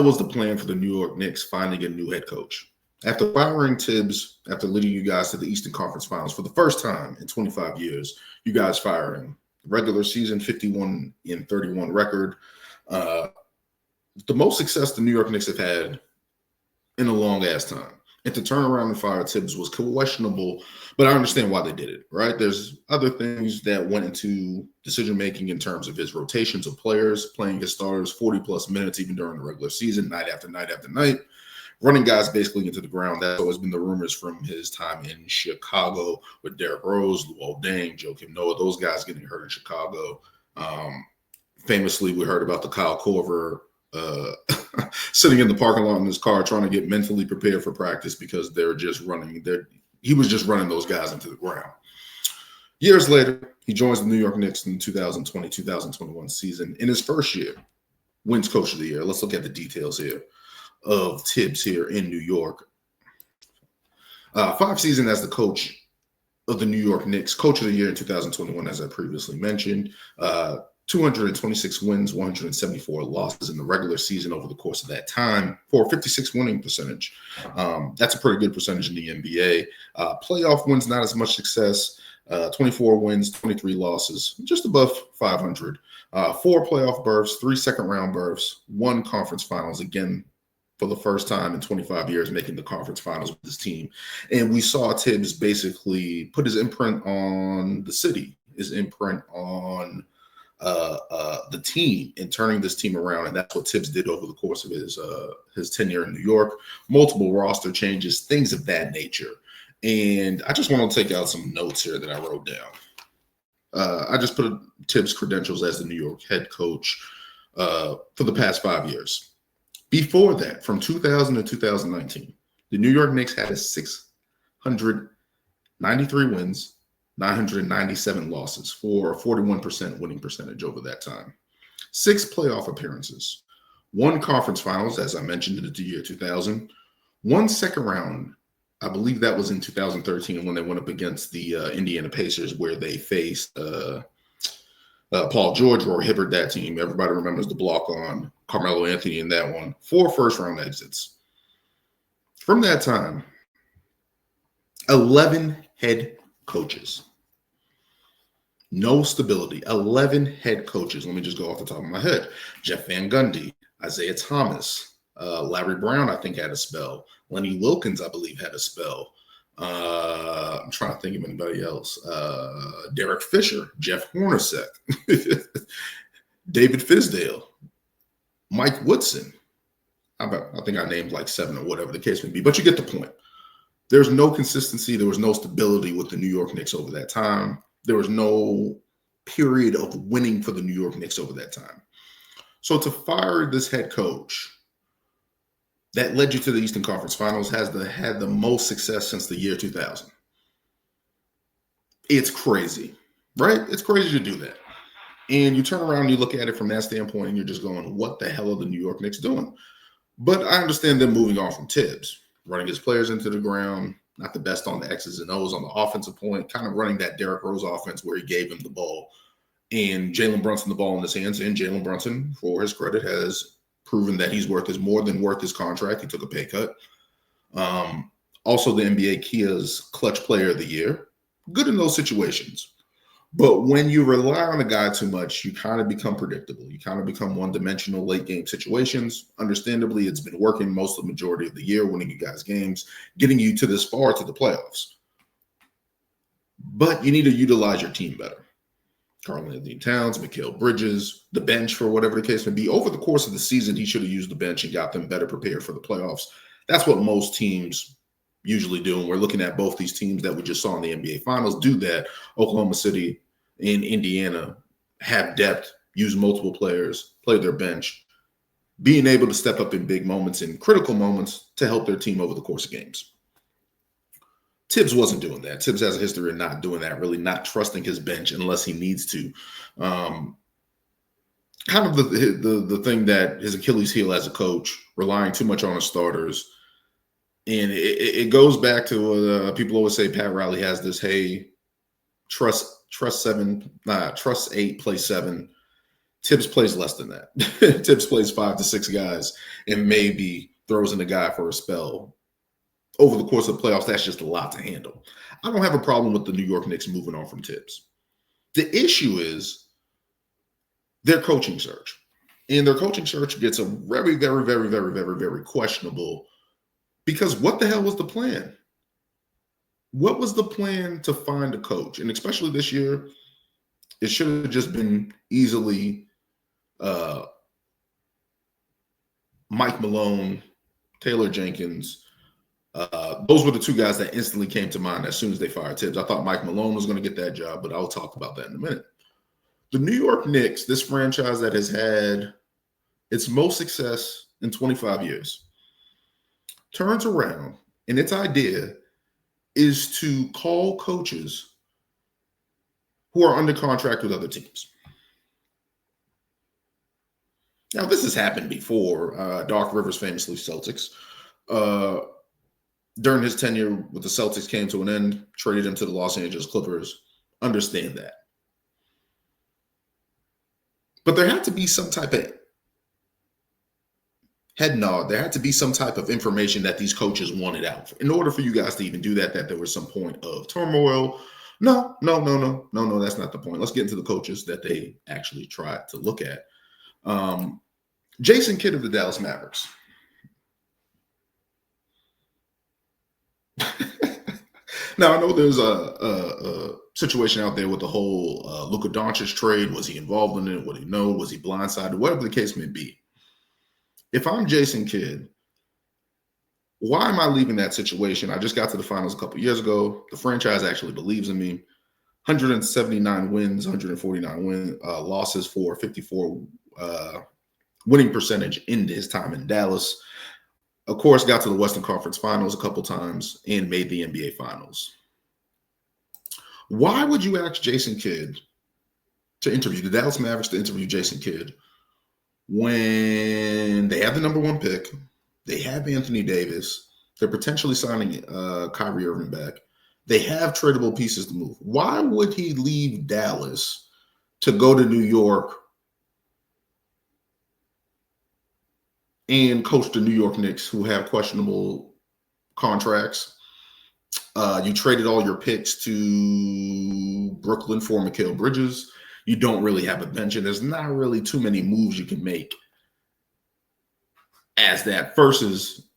that was the plan for the New York Knicks finding a new head coach. After firing Tibbs, after leading you guys to the Eastern Conference Finals for the first time in 25 years, you guys fire him. Regular season 51-31 record. The most success the New York Knicks have had in a long ass time. And to turn around and fire Tibbs was questionable, but I understand why they did it, right? There's other things that went into decision-making in terms of his rotations of players, playing his starters 40-plus minutes even during the regular season, night after night after night, running guys basically into the ground. That's always been the rumors from his time in Chicago with Derrick Rose, Luol Deng, Joakim Noah, those guys getting hurt in Chicago. Famously, we heard about the Kyle Korver sitting in the parking lot in his car trying to get mentally prepared for practice because they're just running. He was just running those guys into the ground. Years later, he joins the New York Knicks in the 2020-2021 season. In his first year, wins Coach of the Year. Let's look at the details here of Tibbs here in New York. 5 seasons as the coach of the New York Knicks, Coach of the Year in 2021, as I previously mentioned. 226 wins, 174 losses in the regular season over the course of that time for a 56 winning percentage. That's a pretty good percentage in the NBA. Playoff wins, not as much success. 24 wins, 23 losses, just above 500. 4 playoff berths, 3 second-round berths, 1 conference finals, again, for the first time in 25 years making the conference finals with his team. And we saw Tibbs basically put his imprint on the city, his imprint on the team and turning this team around. And that's what Tibbs did over the course of his tenure in New York. Multiple roster changes, things of that nature. And I just want to take out some notes here that I wrote down. I just put Tibbs' credentials as the New York head coach for the past 5 years. Before that, from 2000 to 2019, the New York Knicks had a 693 wins, 997 losses for a 41% winning percentage over that time. 6 playoff appearances, 1 conference finals, as I mentioned, in the year 2000, 1 second round. I believe that was in 2013 when they went up against the Indiana Pacers, where they faced Paul George, Roy Hibbert, that team. Everybody remembers the block on Carmelo Anthony in that one. 4 first-round exits. From that time, 11 head coaches. No stability. 11 head coaches. Let me just go off the top of my head. Jeff Van Gundy, Isaiah Thomas, Larry Brown, I think, had a spell. Lenny Wilkins, I believe, had a spell. I'm trying to think of anybody else. Derek Fisher, Jeff Hornacek, David Fizdale, Mike Woodson. I think I named like 7 or whatever the case may be, but you get the point. There's no consistency. There was no stability with the New York Knicks over that time. There was no period of winning for the New York Knicks over that time. So to fire this head coach that led you to the Eastern Conference Finals had the most success since the year 2000. It's crazy, right? It's crazy to do that. And you turn around and you look at it from that standpoint and you're just going, what the hell are the New York Knicks doing? But I understand them moving on from Tibbs, running his players into the ground, not the best on the X's and O's on the offensive point, kind of running that Derrick Rose offense where he gave him the ball and Jalen Brunson the ball in his hands. And Jalen Brunson, for his credit, has proven that he's more than worth his contract. He took a pay cut. Also, the NBA Kia's Clutch Player of the Year. Good in those situations. But when you rely on a guy too much, you kind of become predictable. You kind of become one-dimensional late-game situations. Understandably, it's been working most of the majority of the year, winning you guys games, getting you to this far to the playoffs. But you need to utilize your team better. Karl-Anthony Towns, Mikal Bridges, the bench, for whatever the case may be. Over the course of the season, he should have used the bench and got them better prepared for the playoffs. That's what most teams usually do. And we're looking at both these teams that we just saw in the NBA Finals do that. Oklahoma City and Indiana have depth, use multiple players, play their bench, being able to step up in big moments, in critical moments, to help their team over the course of games. Tibbs wasn't doing that. Tibbs has a history of not doing that, really not trusting his bench unless he needs to. Kind of the thing that his Achilles heel as a coach, relying too much on his starters. And it goes back to people always say Pat Riley has this, hey, trust 8, play 7. Tibbs plays less than that. Tibbs plays 5 to 6 guys and maybe throws in a guy for a spell. Over the course of the playoffs, that's just a lot to handle. I don't have a problem with the New York Knicks moving on from Tibbs. The issue is their coaching search. And their coaching search gets a very, very, very, very, very, very questionable, because what the hell was the plan? What was the plan to find a coach? And especially this year, it should have just been easily Mike Malone, Taylor Jenkins. Those were the two guys that instantly came to mind as soon as they fired Tibbs. I thought Mike Malone was going to get that job, but I'll talk about that in a minute. The New York Knicks, this franchise that has had its most success in 25 years, turns around, and its idea is to call coaches who are under contract with other teams. Now, this has happened before. Doc Rivers, famously Celtics, during his tenure with the Celtics came to an end, traded him to the Los Angeles Clippers. Understand that. But there had to be some type of head nod. There had to be some type of information that these coaches wanted out. In order for you guys to even do that, that there was some point of turmoil. No, that's not the point. Let's get into the coaches that they actually tried to look at. Jason Kidd of the Dallas Mavericks. Now, I know there's a situation out there with the whole Luka Doncic trade. Was he involved in it? What did he know? Was he blindsided? Whatever the case may be. If I'm Jason Kidd, why am I leaving that situation? I just got to the finals a couple years ago. The franchise actually believes in me. 179 wins, 149 losses for 54 winning percentage in his time in Dallas. Of course, got to the Western Conference Finals a couple times and made the NBA Finals. Why would you ask Jason Kidd to interview the Dallas Mavericks, to interview Jason Kidd, when they have the number 1 pick, they have Anthony Davis, they're potentially signing Kyrie Irving back, they have tradable pieces to move? Why would he leave Dallas to go to New York and coach the New York Knicks, who have questionable contracts? You traded all your picks to Brooklyn for Mikal Bridges. You don't really have a bench, and there's not really too many moves you can make as that versus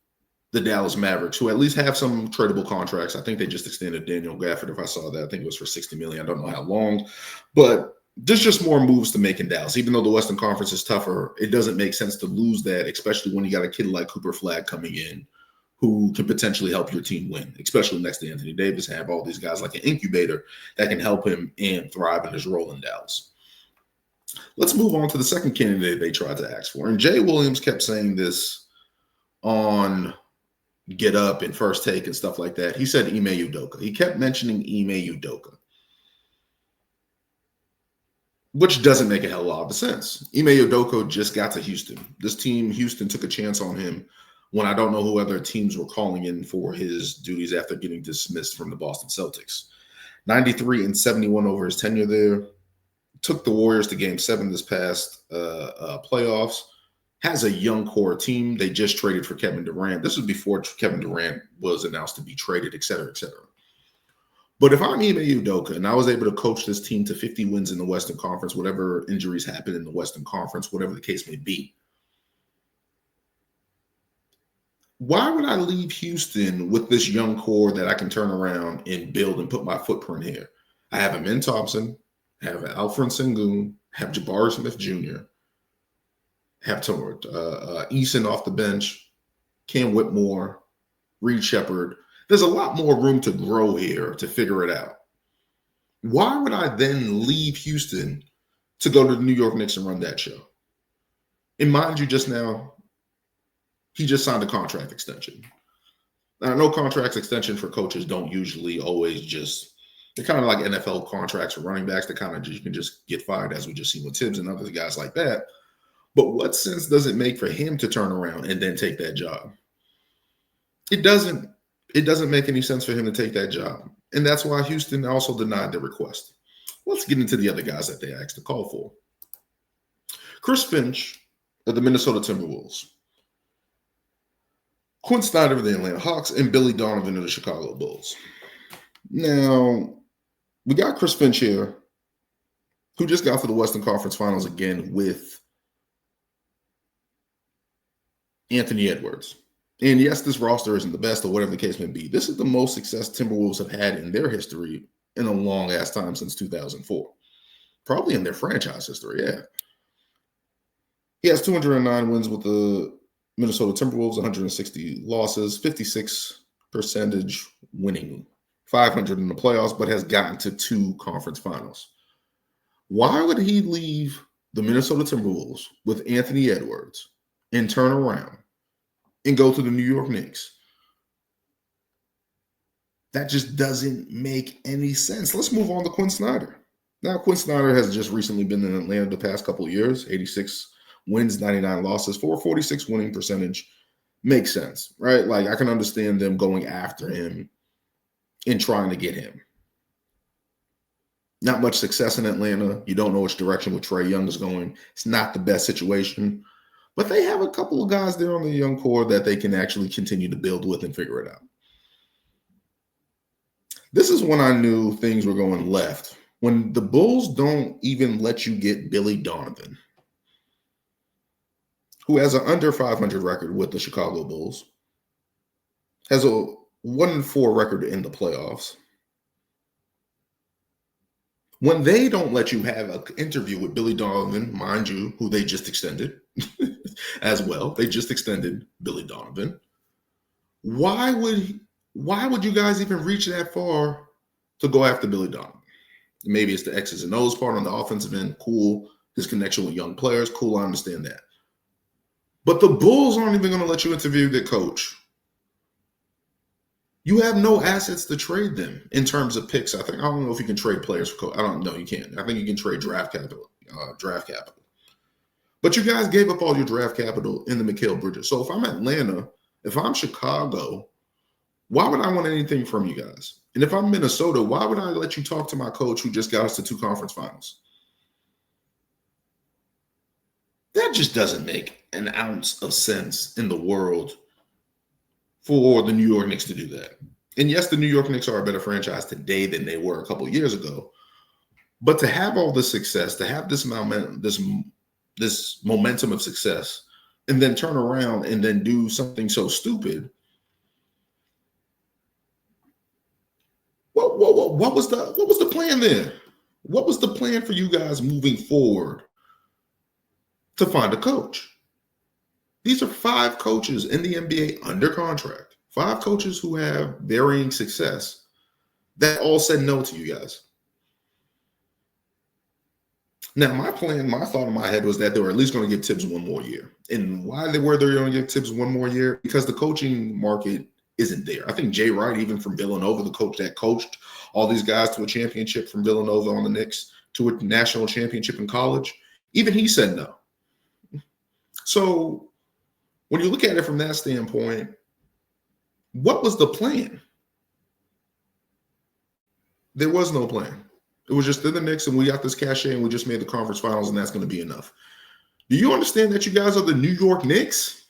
the Dallas Mavericks, who at least have some tradable contracts. I think they just extended Daniel Gafford. If I saw that, I think it was for $60 million. I don't know how long, but there's just more moves to make in Dallas. Even though the Western Conference is tougher, it doesn't make sense to lose that, especially when you got a kid like Cooper Flag coming in who can potentially help your team win, especially next to Anthony Davis. Have all these guys like an incubator that can help him and thrive in his role in Dallas. Let's move on to the second candidate they tried to ask for. And Jay Williams kept saying this on Get Up and First Take and stuff like that. He said Ime Udoka. He kept mentioning Ime Udoka, which doesn't make a hell of a lot of sense. Ime Udoka just got to Houston. This team, Houston, took a chance on him when I don't know who other teams were calling in for his duties after getting dismissed from the Boston Celtics. 93 and 71 over his tenure there. Took the Warriors to Game 7 this past playoffs. Has a young core team. They just traded for Kevin Durant. This was before Kevin Durant was announced to be traded, et cetera, et cetera. But if I'm Ime Udoka and I was able to coach this team to 50 wins in the Western Conference, whatever injuries happen in the Western Conference, whatever the case may be, why would I leave Houston with this young core that I can turn around and build and put my footprint here? I have Amen Thompson, have Alfred Sengun, have Jabari Smith Jr., have Eason off the bench, Cam Whitmore, Reed Shepherd. There's a lot more room to grow here to figure it out. Why would I then leave Houston to go to the New York Knicks and run that show? And mind you, just now, he just signed a contract extension. Now, I know contract extension for coaches don't usually always just, they're kind of like NFL contracts for running backs. They kind of you can just get fired, as we just seen with Tibbs and other guys like that. But what sense does it make for him to turn around and then take that job? It doesn't make any sense for him to take that job. And that's why Houston also denied the request. Let's get into the other guys that they asked to call for. Chris Finch of the Minnesota Timberwolves, Quinn Snyder of the Atlanta Hawks, and Billy Donovan of the Chicago Bulls. Now, we got Chris Finch here, who just got to the Western Conference Finals again with Anthony Edwards. And yes, this roster isn't the best or whatever the case may be. This is the most success Timberwolves have had in their history in a long-ass time since 2004. Probably in their franchise history, yeah. He has 209 wins with the Minnesota Timberwolves, 160 losses, 56% winning, 500 in the playoffs, but has gotten to 2 conference finals. Why would he leave the Minnesota Timberwolves with Anthony Edwards and turn around and go to the New York Knicks? That just doesn't make any sense. Let's move on to Quinn Snyder. Now, Quinn Snyder has just recently been in Atlanta the past couple of years, 86 wins, 99 losses, 446 winning percentage. Makes sense, right? Like, I can understand them going after him and trying to get him. Not much success in Atlanta. You don't know which direction with Trae Young is going. It's not the best situation. But they have a couple of guys there on the young core that they can actually continue to build with and figure it out. This is when I knew things were going left. When the Bulls don't even let you get Billy Donovan, who has an under 500 record with the Chicago Bulls, has a 1-4 record in the playoffs. When they don't let you have an interview with Billy Donovan, mind you, who they just extended as well. They just extended Billy Donovan. Why would you guys even reach that far to go after Billy Donovan? Maybe it's the X's and O's part on the offensive end. Cool. His connection with young players. Cool. I understand that. But the Bulls aren't even going to let you interview their coach. You have no assets to trade them in terms of picks. I don't know if you can trade players for coach. I don't know. You can't. I think you can trade draft capital. But you guys gave up all your draft capital in the Mikal Bridges. So if I'm Atlanta, if I'm Chicago, why would I want anything from you guys? And if I'm Minnesota, why would I let you talk to my coach who just got us to 2 conference finals? That just doesn't make an ounce of sense in the world for the New York Knicks to do that. And yes, the New York Knicks are a better franchise today than they were a couple of years ago. But to have all this success, to have this momentum of success, and then turn around and then do something so stupid, what was the plan there? What was the plan for you guys moving forward to find a coach? These are 5 coaches in the NBA under contract. 5 coaches who have varying success that all said no to you guys. Now, my thought in my head was that they were at least going to give Tibbs 1 more year. And why they were going to give Tibbs 1 more year? Because the coaching market isn't there. I think Jay Wright, even from Villanova, the coach that coached all these guys to a championship from Villanova on the Knicks, to a national championship in college, even he said no. So when you look at it from that standpoint, what was the plan? There was no plan. It was just in the Knicks, and we got this cachet, and we just made the conference finals, and that's going to be enough. Do you understand that you guys are the New York Knicks?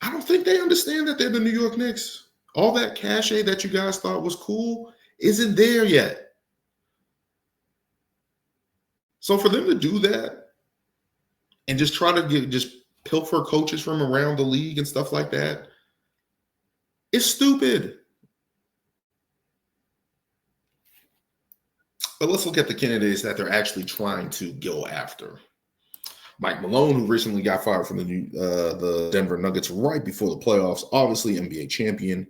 I don't think they understand that they're the New York Knicks. All that cachet that you guys thought was cool isn't there yet. So for them to do that and just try to just pilfer coaches from around the league and stuff like that, it's stupid. But let's look at the candidates that they're actually trying to go after. Mike Malone, who recently got fired from the Denver Nuggets right before the playoffs, obviously NBA champion,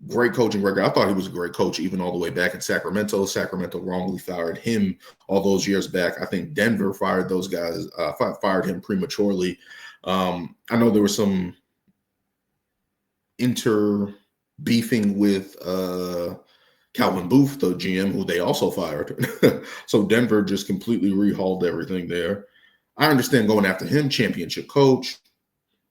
great coaching record. I thought he was a great coach even all the way back in Sacramento. Sacramento wrongly fired him all those years back. I think Denver fired those guys, fired him prematurely. I know there was some beefing with Calvin Booth, the GM, who they also fired. So Denver just completely rehauled everything there. I understand going after him, championship coach,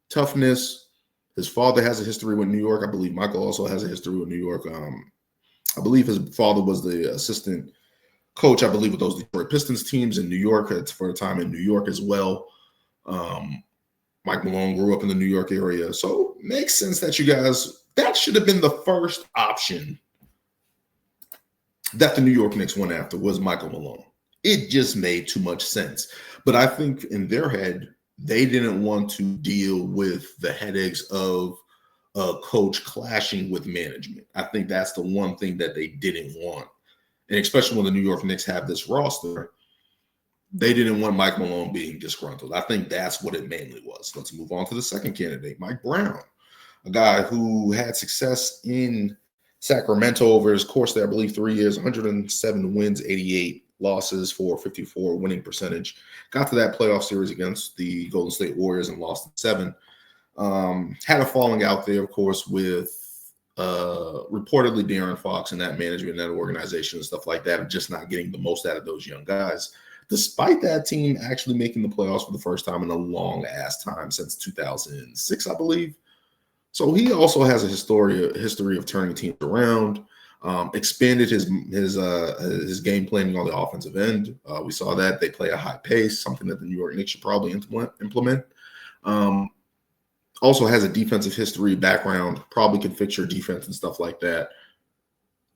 toughness. His father has a history with New York. I believe Michael also has a history with New York. I believe his father was the assistant coach, I believe, with those Detroit Pistons teams in New York for a time in New York as well. Mike Malone grew up in the New York area. So it makes sense that you guys, that should have been the first option that the New York Knicks went after was Michael Malone. It just made too much sense. But I think in their head, they didn't want to deal with the headaches of a coach clashing with management. I think that's the one thing that they didn't want. And especially when the New York Knicks have this roster, they didn't want Mike Malone being disgruntled. I think that's what it mainly was. Let's move on to the second candidate, Mike Brown, a guy who had success in Sacramento over his course there, I believe 3 years, 107 wins, 88 losses for 54 winning percentage. Got to that playoff series against the Golden State Warriors and lost in 7. Had a falling out there, of course, with reportedly De'Aaron Fox and that management and that organization and stuff like that, of just not getting the most out of those young guys. Despite that team actually making the playoffs for the first time in a long ass time since 2006, I believe. So he also has a history of turning teams around. Expanded his game planning on the offensive end. We saw that they play a high pace, something that the New York Knicks should probably implement. Also has a defensive history background, probably can fix your defense and stuff like that.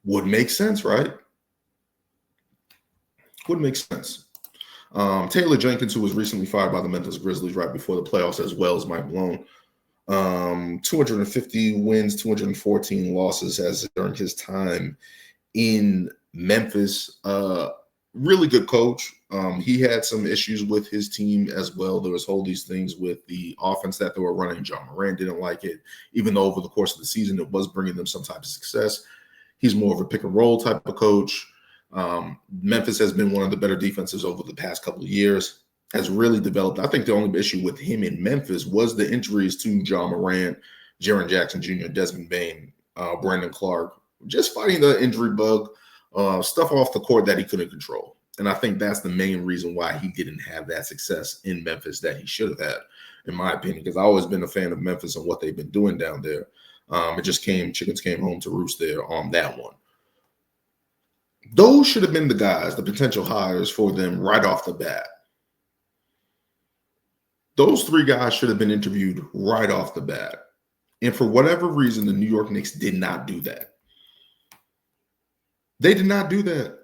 Would make sense, right? Would make sense. Taylor Jenkins, who was recently fired by the Memphis Grizzlies right before the playoffs, as well as Mike Malone. 250 wins, 214 losses as during his time in Memphis. Really good coach. He had some issues with his team as well. There was all these things with the offense that they were running. John Moran didn't like it, even though over the course of the season it was bringing them some type of success. He's more of a pick and roll type of coach. Memphis has been one of the better defenses over the past couple of years. Has really developed. I think the only issue with him in Memphis was the injuries to John Morant, Jaren Jackson Jr., Desmond Bane, Brandon Clark, just fighting the injury bug, stuff off the court that he couldn't control. And I think that's the main reason why he didn't have that success in Memphis that he should have had, in my opinion, because I've always been a fan of Memphis and what they've been doing down there. Chickens came home to roost there on that one. Those should have been the guys, the potential hires for them right off the bat. Those 3 guys should have been interviewed right off the bat. And for whatever reason, the New York Knicks did not do that. They did not do that.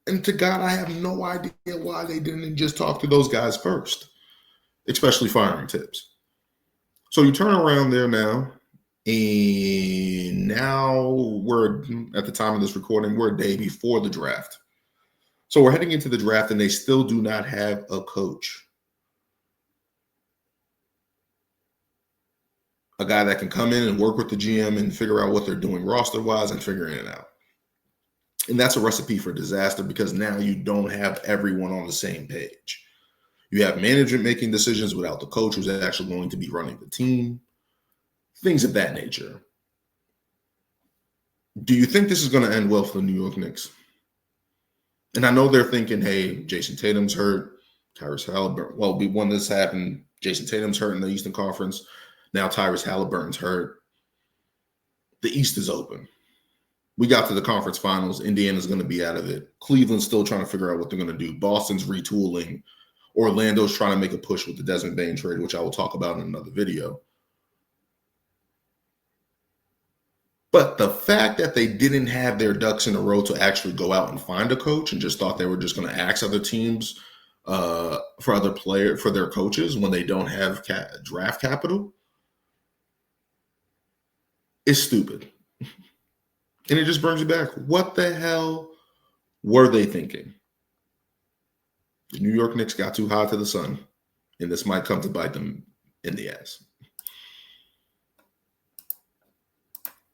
And to God, I have no idea why they didn't just talk to those guys first, especially firing Tibbs. So you turn around there now, and now we're, at the time of this recording, we're a day before the draft. So we're heading into the draft, and they still do not have a coach. A guy that can come in and work with the GM and figure out what they're doing roster-wise and figuring it out. And that's a recipe for disaster because now you don't have everyone on the same page. You have management making decisions without the coach who's actually going to be running the team. Things of that nature. Do you think this is going to end well for the New York Knicks? And I know they're thinking, hey, Jason Tatum's hurt. Tyrese Halliburton. Well, when this happened, Jason Tatum's hurt in the Eastern Conference. Now Tyrese Halliburton's hurt. The East is open. We got to the conference finals. Indiana's going to be out of it. Cleveland's still trying to figure out what they're going to do. Boston's retooling. Orlando's trying to make a push with the Desmond Bane trade, which I will talk about in another video. But the fact that they didn't have their ducks in a row to actually go out and find a coach and just thought they were just going to ask other teams for their coaches when they don't have draft capital is stupid. And it just brings you back. What the hell were they thinking? The New York Knicks got too high to the sun, and this might come to bite them in the ass.